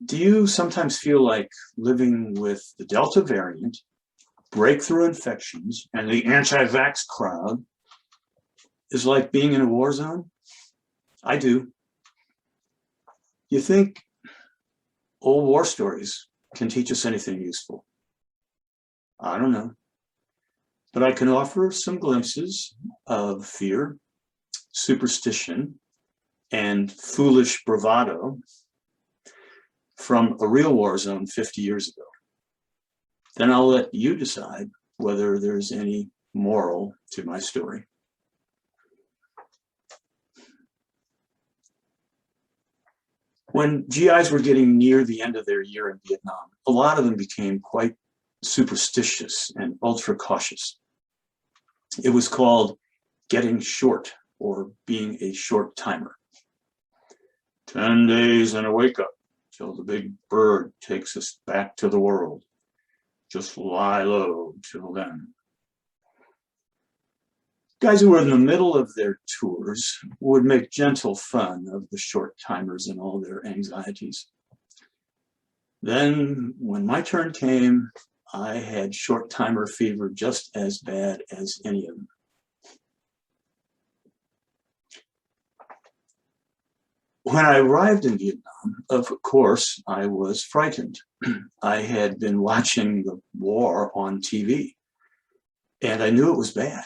Do you sometimes feel like living with the Delta variant, breakthrough infections, and the anti-vax crowd is like being in a war zone? I do. You think old war stories can teach us anything useful? I don't know. But I can offer some glimpses of fear, superstition, and foolish bravado from a real war zone 50 years ago. Then I'll let you decide whether there's any moral to my story. When GIs were getting near the end of their year in Vietnam, a lot of them became quite superstitious and ultra cautious. It was called getting short or being a short timer. 10 days and a wake up till the big bird takes us back to the world. Just lie low till then. Guys who were in the middle of their tours would make gentle fun of the short timers and all their anxieties. Then, when my turn came, I had short timer fever just as bad as any of them. When I arrived in Vietnam, of course, I was frightened. I had been watching the war on TV, and I knew it was bad.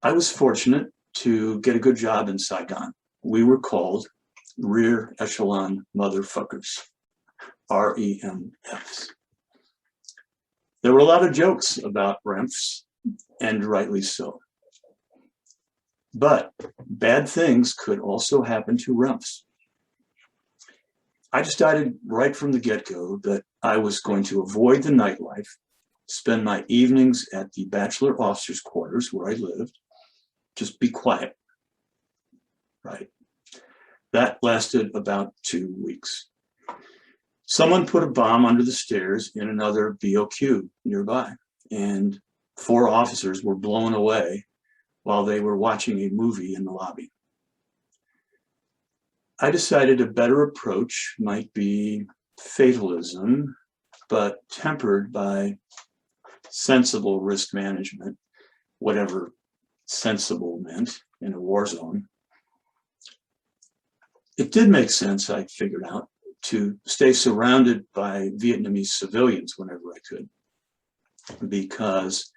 I was fortunate to get a good job in Saigon. We were called rear echelon motherfuckers, REMFs. There were a lot of jokes about REMFs, and rightly so. But bad things could also happen to REMFs. I decided right from the get-go that I was going to avoid the nightlife, spend my evenings at the bachelor officers' quarters where I lived, just be quiet. Right. That lasted about 2 weeks. Someone put a bomb under the stairs in another BOQ nearby, and 4 officers were blown away while they were watching a movie in the lobby. I decided a better approach might be fatalism, but tempered by sensible risk management, whatever sensible meant in a war zone. It did make sense, I figured out, to stay surrounded by Vietnamese civilians whenever I could, because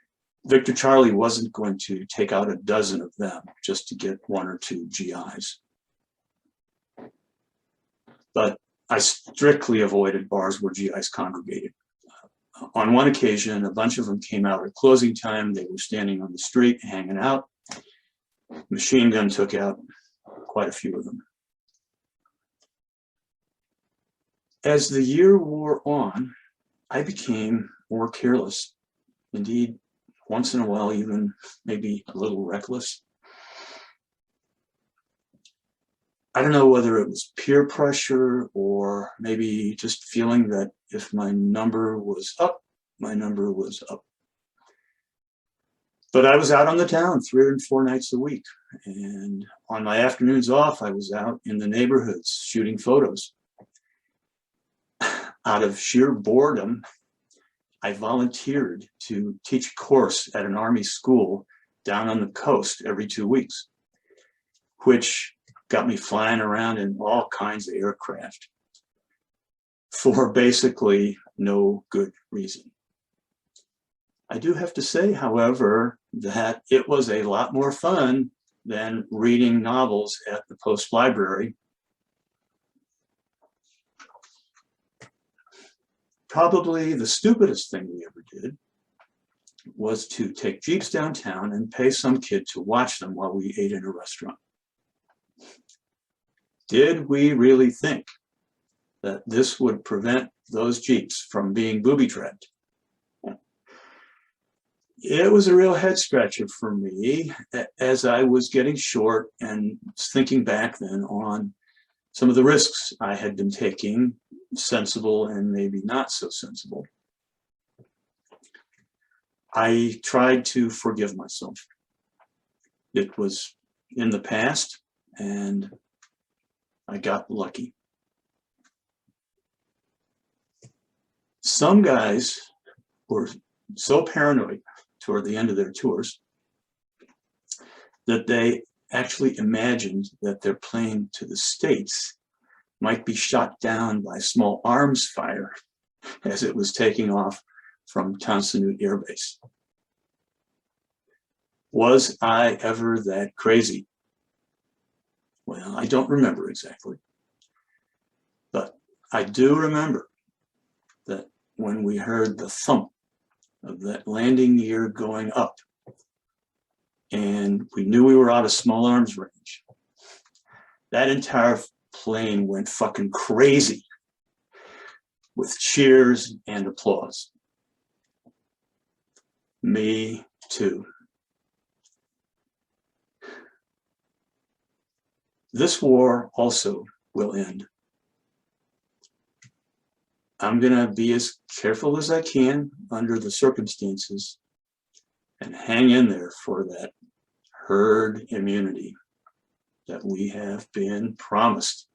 Victor Charlie wasn't going to take out a dozen of them just to get 1 or 2 GIs. But I strictly avoided bars where GIs congregated. On one occasion, a bunch of them came out at closing time. They were standing on the street, hanging out. Machine gun took out quite a few of them. As the year wore on, I became more careless. Indeed, once in a while, even maybe a little reckless. I don't know whether it was peer pressure or maybe just feeling that if my number was up, my number was up. But I was out on the town 3 or 4 nights a week. And on my afternoons off, I was out in the neighborhoods shooting photos. Out of sheer boredom, I volunteered to teach a course at an Army school down on the coast every 2 weeks, which got me flying around in all kinds of aircraft for basically no good reason. I do have to say, however, that it was a lot more fun than reading novels at the Post Library. Probably the stupidest thing we ever did was to take Jeeps downtown and pay some kid to watch them while we ate in a restaurant. Did we really think that this would prevent those Jeeps from being booby-trapped? It was a real head scratcher for me as I was getting short and thinking back then on some of the risks I had been taking, sensible and maybe not so sensible. I tried to forgive myself. It was in the past, and I got lucky. Some guys were so paranoid toward the end of their tours that they actually imagined that their plane to the States might be shot down by small arms fire as it was taking off from Tonsanut Air Base. Was I ever that crazy? Well, I don't remember exactly, but I do remember that when we heard the thump of that landing gear going up and we knew we were out of small arms range, that entire plane went fucking crazy with cheers and applause. Me too. This war also will end. I'm going to be as careful as I can under the circumstances and hang in there for that herd immunity that we have been promised.